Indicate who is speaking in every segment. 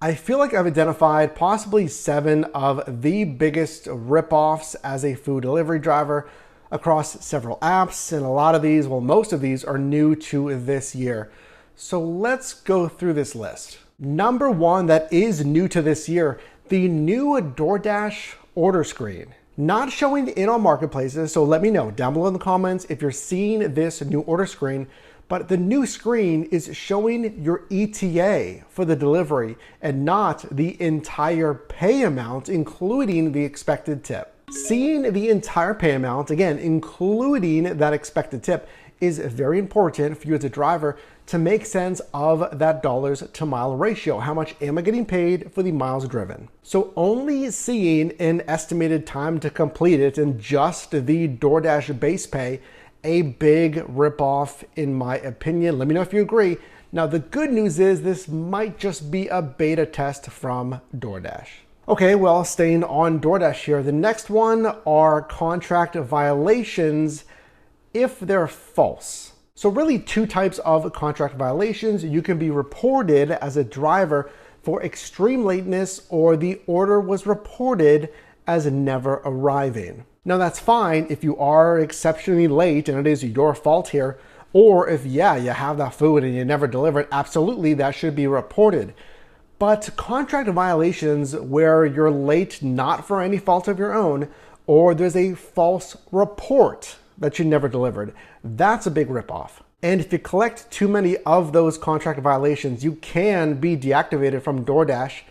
Speaker 1: I feel like I've identified possibly 7 of the biggest ripoffs as a food delivery driver across several apps, and a lot of these, well, most of these are new to this year. So let's go through this list. Number 1 that is new to this year, the new DoorDash order screen. Not showing in on marketplaces, so let me know down below in the comments if you're seeing this new order screen. But the new screen is showing your ETA for the delivery and not the entire pay amount, including the expected tip. Seeing the entire pay amount, again, including that expected tip, is very important for you as a driver to make sense of that dollars to mile ratio. How much am I getting paid for the miles driven? So only seeing an estimated time to complete it in just the DoorDash base pay, a big ripoff in my opinion. Let me know if you agree. Now the good news is this might just be a beta test from DoorDash. Okay, well, staying on DoorDash here, the next one are contract violations if they're false. So really 2 types of contract violations. You can be reported as a driver for extreme lateness, or the order was reported as never arriving. Now that's fine if you are exceptionally late and it is your fault here, or if, yeah, you have that food and you never deliver it, absolutely, that should be reported. But contract violations where you're late not for any fault of your own, or there's a false report that you never delivered, that's a big ripoff. And if you collect too many of those contract violations, you can be deactivated from DoorDash.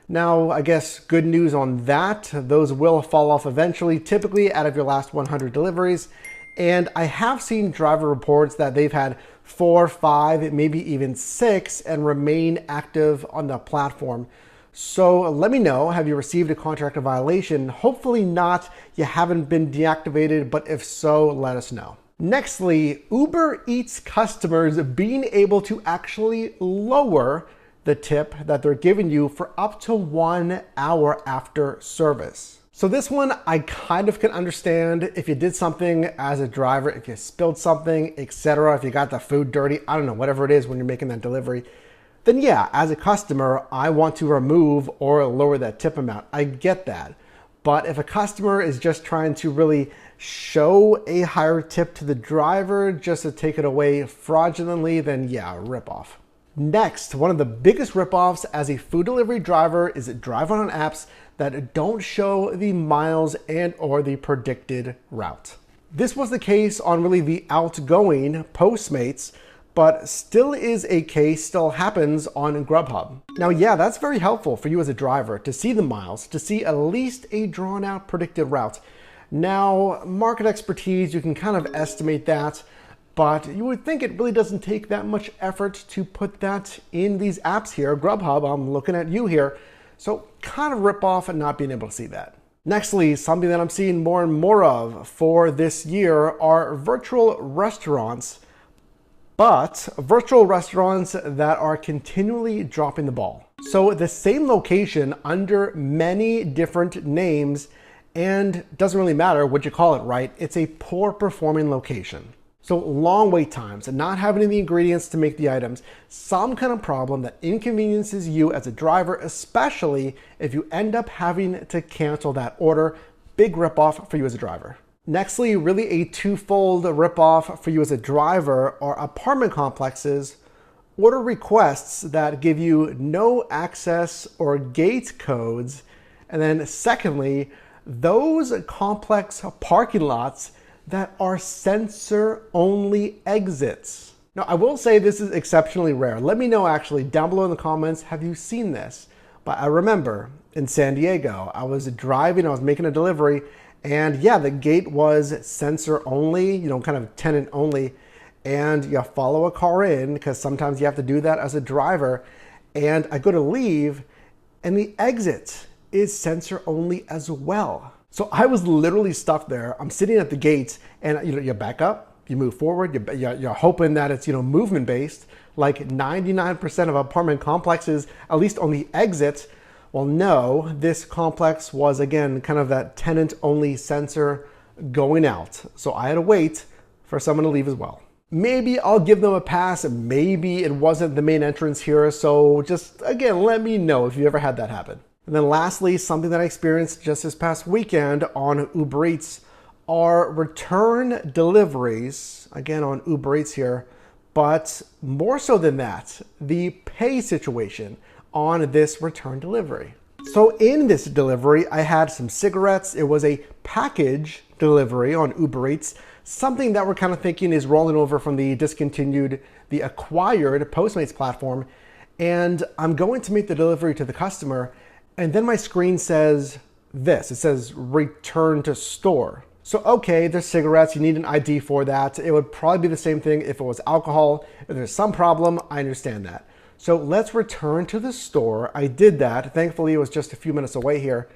Speaker 1: Now, I guess good news on that, those will fall off eventually, typically out of your last 100 deliveries. And I have seen driver reports that they've had 4, 5, maybe even 6 and remain active on the platform. So let me know, have you received a contract violation? Hopefully not, you haven't been deactivated, but if so, let us know. Nextly, Uber Eats customers being able to actually lower the tip that they're giving you for up to 1 hour after service. So this one I kind of can understand if you did something as a driver, if you spilled something, etc., if you got the food dirty, I don't know, whatever it is when you're making that delivery, then yeah, as a customer, I want to remove or lower that tip amount. I get that. But if a customer is just trying to really show a higher tip to the driver just to take it away fraudulently, then yeah, rip off. Next, one of the biggest ripoffs as a food delivery driver is driving on apps that don't show the miles and or the predicted route. This was the case on really the outgoing Postmates, but still is a case, still happens on Grubhub. Now, yeah, that's very helpful for you as a driver to see the miles, to see at least a drawn out predicted route. Now, market expertise, you can kind of estimate that, but you would think it really doesn't take that much effort to put that in these apps here. Grubhub, I'm looking at you here. So kind of rip off and not being able to see that. Nextly, something that I'm seeing more and more of for this year are virtual restaurants, but virtual restaurants that are continually dropping the ball. So the same location under many different names, and doesn't really matter what you call it, right? It's a poor performing location. So long wait times and not having the ingredients to make the items, some kind of problem that inconveniences you as a driver, especially if you end up having to cancel that order. Big ripoff for you as a driver. Nextly, really a twofold ripoff for you as a driver are apartment complexes order requests that give you no access or gate codes. And then secondly, those complex parking lots that are sensor-only exits. Now, I will say this is exceptionally rare. Let me know actually down below in the comments, have you seen this? But I remember in San Diego, I was driving, I was making a delivery, and yeah, the gate was sensor-only, kind of tenant-only, and you follow a car in, because sometimes you have to do that as a driver, and I go to leave, and the exit is sensor-only as well. So I was literally stuck there. I'm sitting at the gate and you back up, you move forward, you're hoping that it's movement based, like 99% of apartment complexes, at least on the exit. Well, no, this complex was again kind of that tenant only sensor going out. So I had to wait for someone to leave as well. maybe I'll give them a pass. Maybe it wasn't the main entrance here. So just, again, let me know if you ever had that happen. And then lastly, something that I experienced just this past weekend on Uber Eats are return deliveries, again on Uber Eats here, but more so than that, the pay situation on this return delivery. So in this delivery, I had some cigarettes. It was a package delivery on Uber Eats, something that we're kind of thinking is rolling over from the acquired Postmates platform. And I'm going to make the delivery to the customer. And then my screen says this, it says return to store. So, okay, there's cigarettes, you need an ID for that. It would probably be the same thing if it was alcohol. If there's some problem, I understand that. So let's return to the store. I did that. Thankfully, it was just a few minutes away here.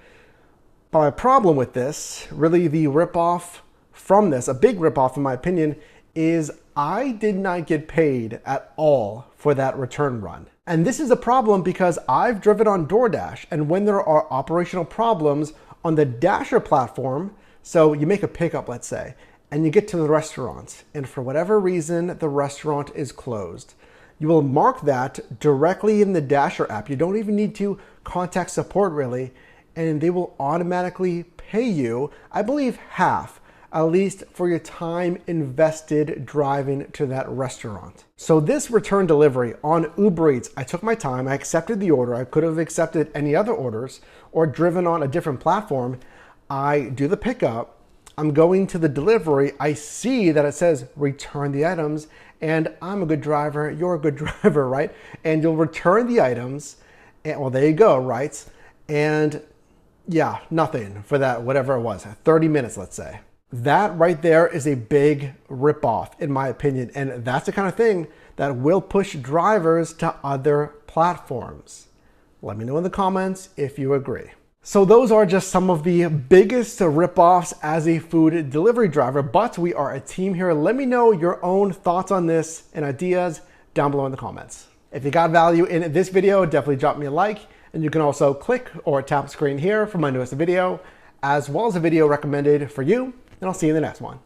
Speaker 1: But my problem with this, really the ripoff from this, a big ripoff in my opinion, is I did not get paid at all for that return run. And this is a problem because I've driven on DoorDash, and when there are operational problems on the Dasher platform, so you make a pickup, let's say, and you get to the restaurant, and for whatever reason, the restaurant is closed. You will mark that directly in the Dasher app. You don't even need to contact support really, and they will automatically pay you, I believe, half, at least for your time invested driving to that restaurant. So this return delivery on Uber Eats, I took my time, I accepted the order. I could have accepted any other orders or driven on a different platform. I do the pickup, I'm going to the delivery, I see that it says return the items, and I'm a good driver, you're a good driver, right? And you'll return the items, and well, there you go, right? And yeah, nothing for that, whatever it was, 30 minutes, let's say. That right there is a big ripoff, in my opinion, and that's the kind of thing that will push drivers to other platforms. Let me know in the comments if you agree. So those are just some of the biggest ripoffs as a food delivery driver, but we are a team here. Let me know your own thoughts on this and ideas down below in the comments. If you got value in this video, definitely drop me a like, and you can also click or tap the screen here for my newest video, as well as a video recommended for you, and I'll see you in the next one.